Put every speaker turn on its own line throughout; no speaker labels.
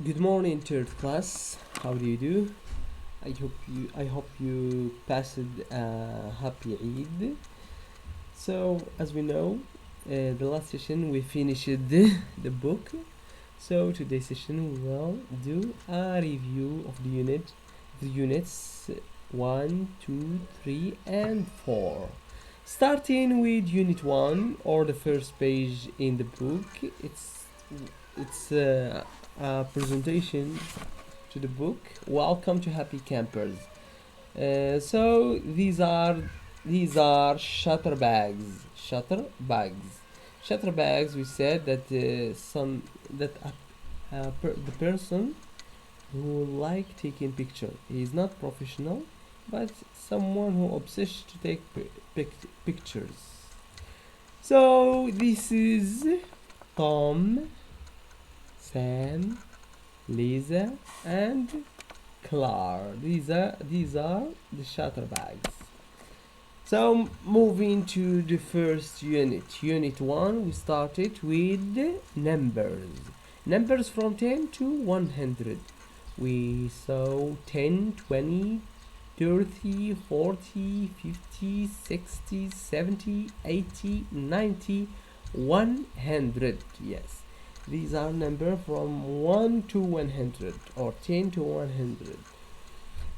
Good morning, third class. How do you do? I hope you passed a happy Eid. So, as we know, the last session we finished the book. So today's session we will do a review of the units 1, 2, 3, and 4. Starting with unit 1 or the first page in the book, it's a presentation to the book. Welcome to Happy Campers. So these are shutter bags. Shutter bags. We said that the person who like taking picture. He's not professional, but someone who obsessed to take pictures. So this is Tom, Sam, Lisa, and Clar. These are the shutter bags. So moving to the first unit, unit 1, we started with numbers. Numbers from 10 to 100. We saw 10, 20, 30, 40, 50, 60, 70, 80, 90, 100. Yes. These are numbers from 1 to 100 or 10 to 100.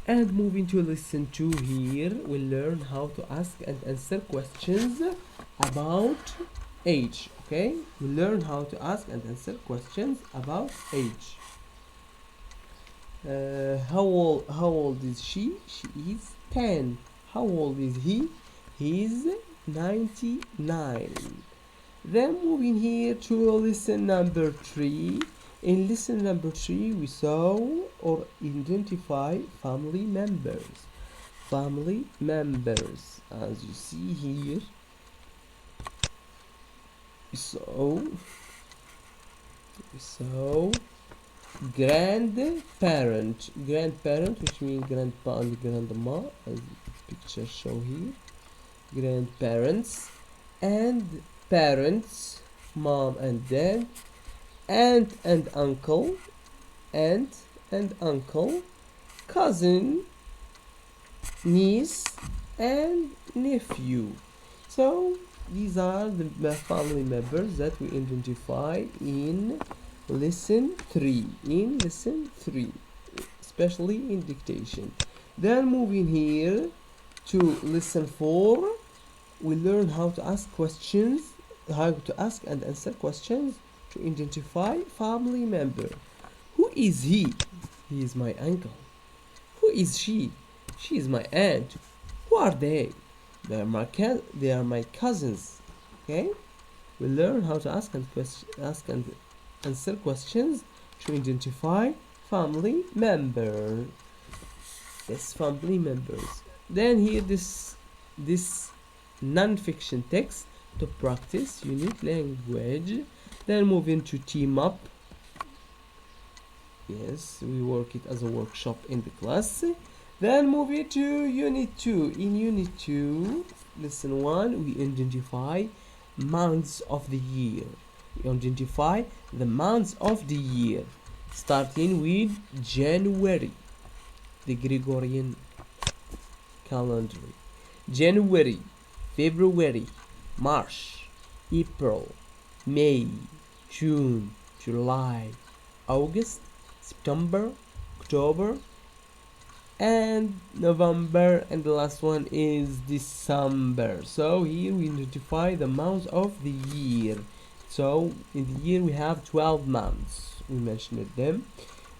And moving to lesson 2 here, we'll learn how to ask and answer questions about age. Okay? We'll learn how to ask and answer questions about age. How old is she? She is 10. How old is he? He is 99. Then moving here to lesson number 3. In lesson number 3, we saw or identify family members. Family members, as you see here. So grandparent, which means grandpa and grandma, as the picture show here. Grandparents and parents, mom and dad, aunt and uncle, cousin, niece, and nephew. So these are the family members that we identify in lesson 3. Especially in dictation. Then moving here to lesson 4, we learn how to ask and answer questions to identify family member. Who is he? He is my uncle. Who is she? She is my aunt. Who are they? They are my cousins. Okay? We learn how to ask and answer questions to identify family member. Yes, family members. Then here this non-fiction text to practice unique language. Then move into team up. Yes, we work it as a workshop in the class. Then move it to unit 2. In unit 2, lesson 1, we identify months of the year. We identify the months of the year, starting with January, the Gregorian calendar. January, February, March, April, May, June, July, August, September, October, and November, and the last one is December. So here we identify the months of the year. So in the year we have 12 months. We mentioned them.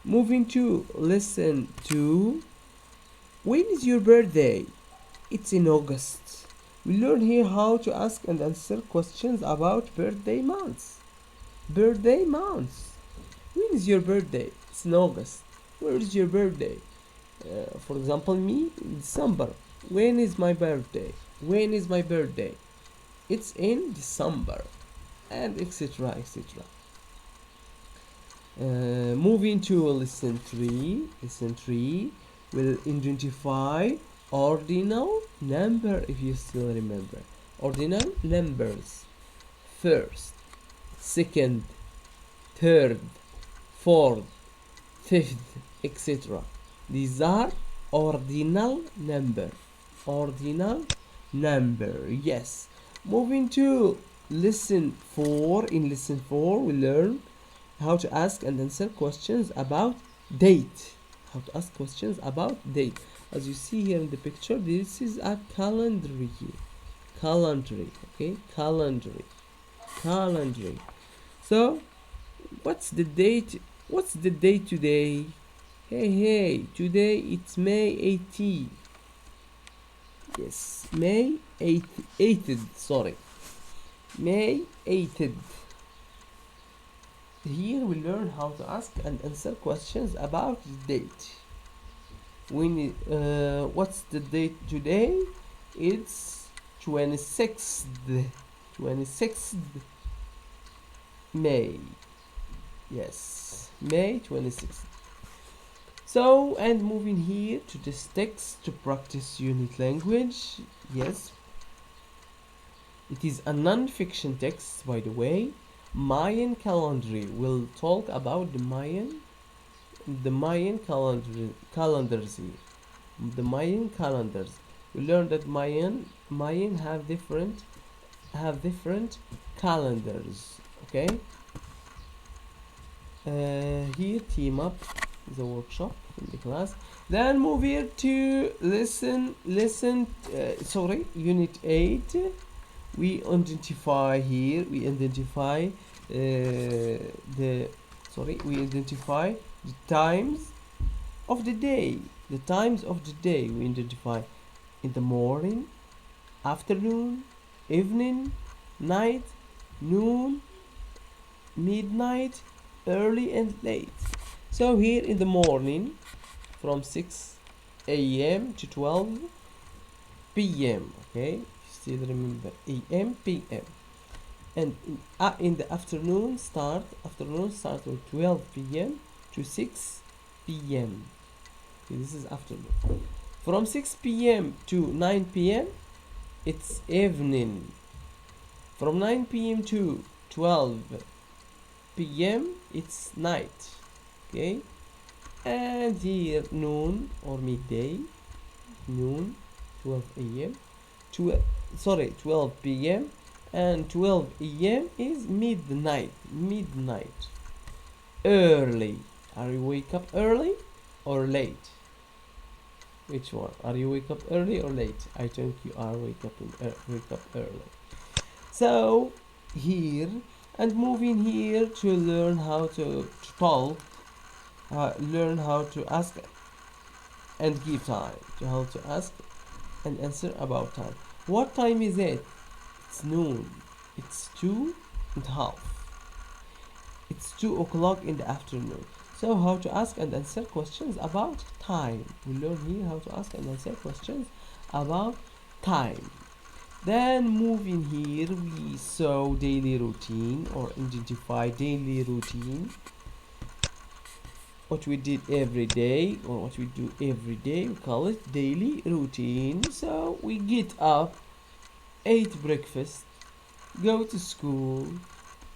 Moving to lesson 2. When is your birthday? It's in August. We learn here how to ask and answer questions about birthday months. Birthday months. When is your birthday? It's in August. Where is your birthday? For example, me, in December. When is my birthday? When is my birthday? It's in December, and etc. etc. Moving to lesson 3. Lesson 3 will identify ordinal number, if you still remember. Ordinal numbers. First, second, third, fourth, fifth, etc. These are ordinal number. Ordinal number. Yes. Moving to lesson 4. In lesson 4, we learn how to ask and answer questions about date. How to ask questions about date. As you see here in the picture, this is a calendar year. Calendar, okay? Calendar. So, what's the date? What's the date today? Hey, today it's May 18th. Yes, May 8th, sorry. May 8th. Here we learn how to ask and answer questions about the date. What's the date today? It's 26th. 26th May. Yes, May 26th. So, and moving here to this text to practice unit language. Yes, it is a non-fiction text, by the way. Mayan calendar. We'll talk about the Mayan calendars here. The Mayan calendars. We learned that Mayan have different calendars. Okay. Here team up the workshop in the class. Then move here to unit 8. We identify here. We identify the times of the day. The times of the day we identify in the morning, afternoon, evening, night, noon, midnight, early and late. So here in the morning, from 6 a.m. to 12 p.m. Okay, still remember a.m. p.m. And in the afternoon start with 12 p.m. to 6 p.m. Okay, this is afternoon. From 6 p.m. to 9 p.m. it's evening. From 9 p.m. to 12 p.m. it's night. Okay, and here noon or midday, 12 a.m. 12 p.m. and 12 a.m. is midnight. Early. Are you wake up early or late? Which one? Are you wake up early or late? I think you are wake up early. So here, and moving here to learn how to talk, learn how to ask and give time. How to ask and answer about time. What time is it? It's noon. It's 2:30. It's 2 o'clock in the afternoon. So how to ask and answer questions about time. We learn here how to ask and answer questions about time. Then moving here, we saw daily routine or identify daily routine. What we did every day or what we do every day, we call it daily routine. So we get up, ate breakfast, go to school,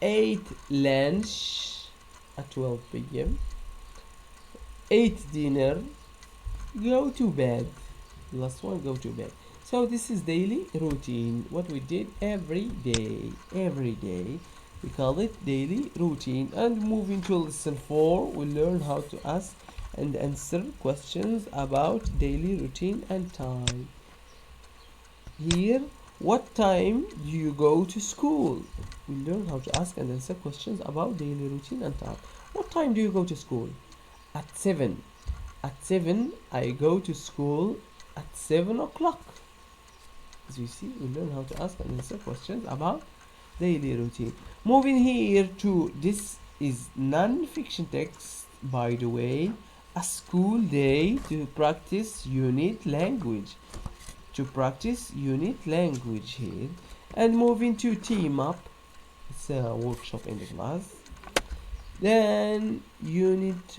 ate lunch at 12 p.m., ate dinner, go to bed. Last one, go to bed. So this is daily routine. What we did every day. We call it daily routine. And moving to lesson 4, we learn how to ask and answer questions about daily routine and time. Here, what time do you go to school? We learn how to ask and answer questions about daily routine and time. What time do you go to school? At 7. At 7, I go to school at 7 o'clock. As you see, we learn how to ask and answer questions about daily routine. Moving here to, this is non-fiction text, by the way, a school day to practice unit language. Here. And moving to team up, it's a workshop in the class. Then unit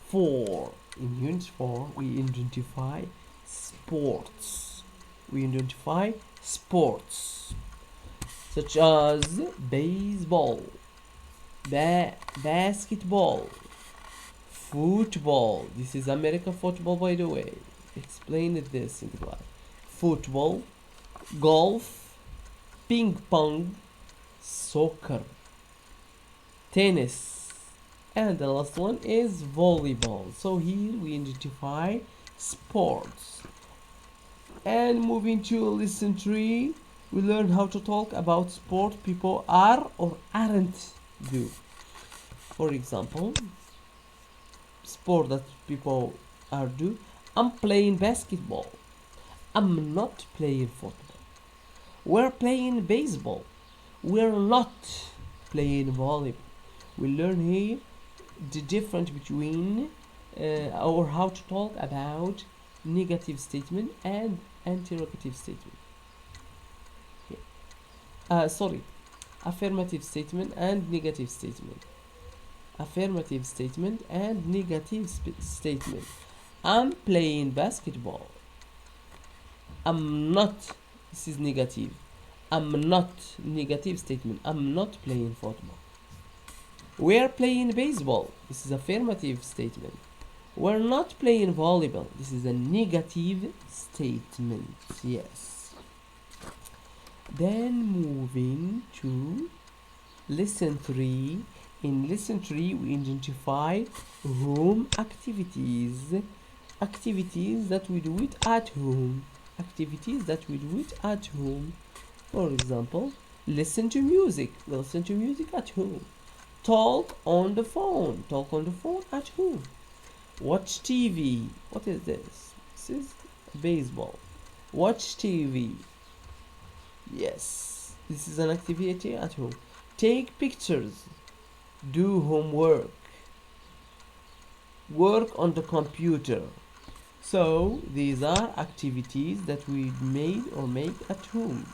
4. In unit 4, we identify sports. Such as baseball, basketball, Football. This is American football, by the way. Explain this in the class. Football, golf, ping pong, soccer, tennis, and the last one is volleyball. So here we identify sports. And moving to lesson 3, we learn how to talk about sport people are or aren't do. For example, sport that people are do. I'm playing basketball. I'm not playing football. We're playing baseball. We're not playing volleyball. We learn here the difference between or how to talk about negative statement and interrogative statement. Sorry, affirmative statement and negative statement. Affirmative statement and negative statement. I'm playing basketball. I'm not. This is negative. I'm not. Negative statement. I'm not playing football. We're playing baseball. This is affirmative statement. We're not playing volleyball. This is a negative statement. Yes. Then moving to lesson 3. In lesson 3, we identify home activities. Activities that we do it at home. Activities that we do it at home. For example, listen to music. Listen to music at home. Talk on the phone. Talk on the phone at home. Watch TV. What is this? This is baseball. Watch TV. Yes, this is an activity at home. Take pictures. Do homework. Work on the computer. So these are activities that we made or make at home.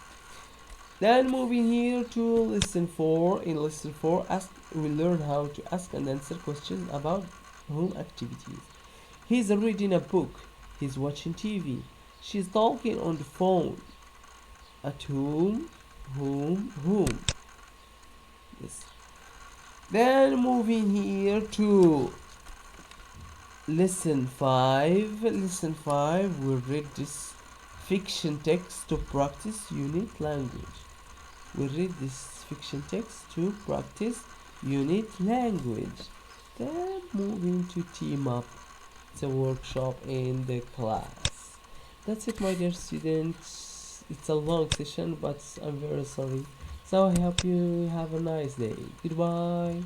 Then moving here to lesson 4. In lesson 4, we learn how to ask and answer questions about home activities. He's reading a book. He's watching TV. She's talking on the phone. At home, home. Yes. Then moving here to lesson 5. Lesson 5, we read this fiction text to practice unit language. We read this fiction text to practice unit language. Then moving to team up. It's a workshop in the class. That's it, my dear students. It's a long session, but I'm very sorry. So I hope you have a nice day. Goodbye.